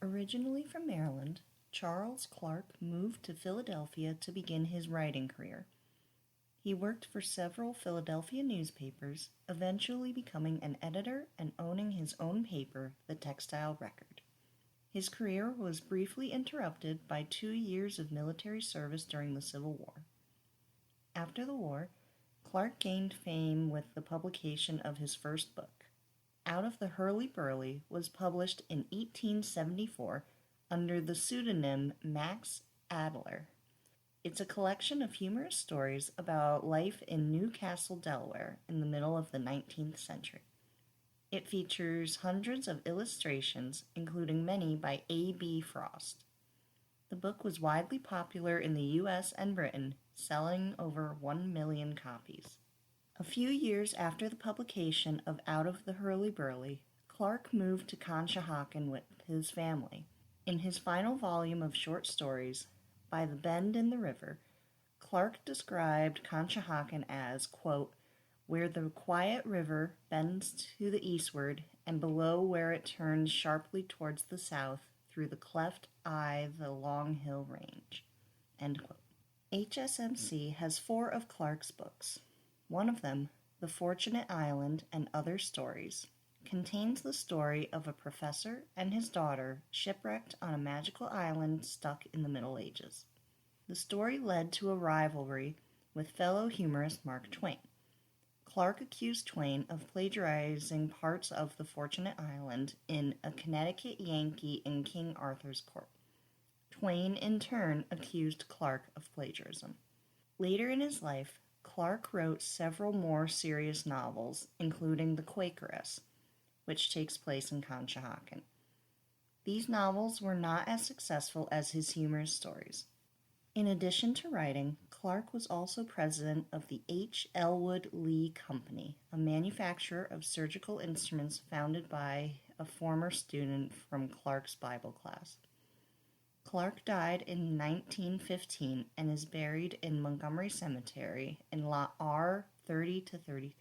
Originally from Maryland, Charles Clark moved to Philadelphia to begin his writing career. He worked for several Philadelphia newspapers, eventually becoming an editor and owning his own paper, the Textile Record. His career was briefly interrupted by 2 years of military service during the Civil War. After the war, Clark gained fame with the publication of his first book. Out of the Hurley-Burley was published in 1874 under the pseudonym Max Adeler. It's a collection of humorous stories about life in Newcastle, Delaware in the middle of the 19th century. It features hundreds of illustrations, including many by A.B. Frost. The book was widely popular in the U.S. and Britain, selling over 1 million copies. A few years after the publication of Out of the Hurley-Burley, Clark moved to Conshohocken with his family. In his final volume of short stories, By the Bend in the River, Clark described Conshohocken as, quote, where the quiet river bends to the eastward, and below where it turns sharply towards the south through the cleft the long hill range. End quote. HSMC has 4 of Clark's books. One of them, The Fortunate Island and Other Stories, contains the story of a professor and his daughter shipwrecked on a magical island stuck in the Middle Ages. The story led to a rivalry with fellow humorist Mark Twain. Clark accused Twain of plagiarizing parts of The Fortunate Island in A Connecticut Yankee in King Arthur's Court. Twain, in turn, accused Clark of plagiarism. Later in his life, Clark wrote several more serious novels, including The Quakeress, which takes place in Conshohocken. These novels were not as successful as his humorous stories. In addition to writing, Clark was also president of the H. Elwood Lee Company, a manufacturer of surgical instruments founded by a former student from Clark's Bible class. Clark died in 1915 and is buried in Montgomery Cemetery in Lot R 30-33.